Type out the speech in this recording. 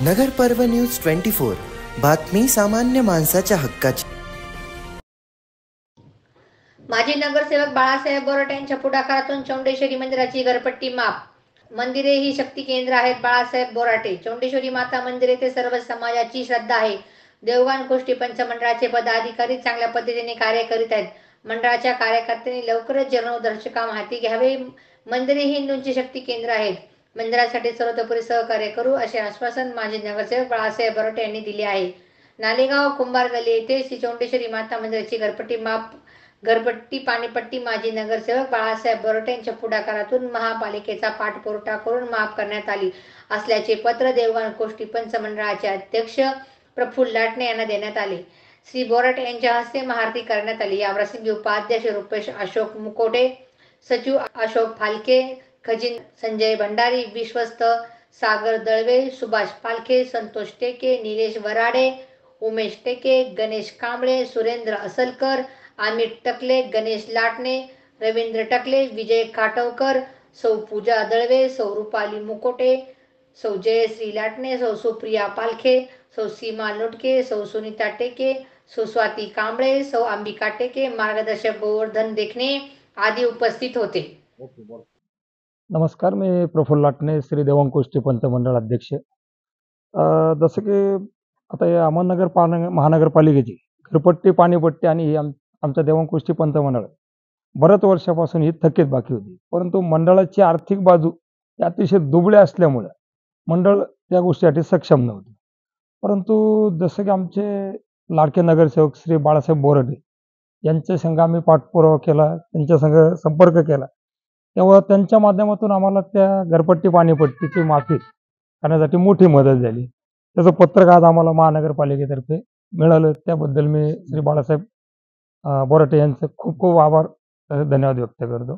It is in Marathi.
नगर पर्व न्यूज 24 बातमी सामान्य माणसाच्या हक्काची। माजी नगरसेवक बाळासाहेब बोराटे यांच्या पुढाकारातून चौंडेश्वरी मंदिराची घरपट्टी माफ। मंदिरे ही शक्ती केंद्र आहेत। बाळासाहेब बोराटे। चौंडेश्वरी माता मंदिरे ते सर्व समाजाची श्रद्धा आहे। देवगान गोष्टी पंचमंडळाचे पदाधिकारी चांगल्या पद्धतीने कार्य करीत आहेत। मंडळाच्या कार्यकर्त्यांनी लवकरच जीर्णोद्धाराचे काम हाती घ्यावे। मंदिरे ही हिंदूंची शक्ती केंद्र आहेत। मंदिरासाठी सर्वतोपरी सहकार्य करू असे आश्वासन माजी नगरसेवक बाळासाहेब बोराटे यांनी दिले आहे। नालेगाव कुंभार गल्ली येथे श्री चौंडेश्वरी माता मंदिराची घरपट्टी माफ घरपट्टी पाणीपट्टी माजी नगरसेवक बाळासाहेब बोराटे यांच्या पुढाकारातून महापालिकेचा पाठपुरावा करून माफ करण्यात आली असल्याचे पत्र देवगान गोष्टी पंचमंडळाचे अध्यक्ष प्रफुल्ल लाटणे यांना देण्यात आले। श्री बोराटे यांच्या हस्ते महाआरती करण्यात आली। या प्रसंगी उपाध्यक्ष रुपेश अशोक मुकोटे, सचिव अशोक फालके, खजिन संजय भंडारी, विश्वस्त सागर दळवे, सुभाष पालखे, संतोष टेके, निलेश वराडे, उमेश टेके, गणेश कांबळे, सुरेंद्र असलकर, अमित टकले, गणेश लाटणे, रवींद्र टकले, विजय काटवकर, सौ पूजा दळवे, सौ रुपाली मुकोटे, सौ जयश्री लाटणे, सौ सुप्रिया पालखे, सौ सीमा लोटके, सौ सुनीता टेके, सौ स्वाती कांबळे, सौ अंबिका टेके, मार्गदर्शक गोवर्धन देखणे आदी उपस्थित होते। नमस्कार, मी प्रफुल्ल लाटणे, श्री देवगान गोष्टी पंचमंडळ अध्यक्ष। जसं की आता या अहमदनगर महानगरपालिकेची घरपट्टी पाणीपट्टी आणि ही आमच्या देवगान गोष्टी पंचमंडळ बऱ्याच वर्षापासून ही थकीत बाकी होती, परंतु मंडळाची आर्थिक बाजू ही अतिशय दुबळी असल्यामुळे मंडळ त्या गोष्टीसाठी सक्षम नव्हते। परंतु जसं की आमचे लाडके नगरसेवक श्री बाळासाहेब बोराटे यांच्या संघ आम्ही पाठपुरावा केला, त्यांच्या संघ संपर्क केला, तेव्हा त्यांच्या माध्यमातून आम्हाला त्या घरपट्टी पाणीपट्टीची माफी करण्यासाठी मोठी मदत झाली। त्याचं पत्रक आज आम्हाला महानगरपालिकेतर्फे मिळालं, त्याबद्दल मी श्री बाळासाहेब बोराटे यांचे खूप खूप आभार धन्यवाद व्यक्त करतो।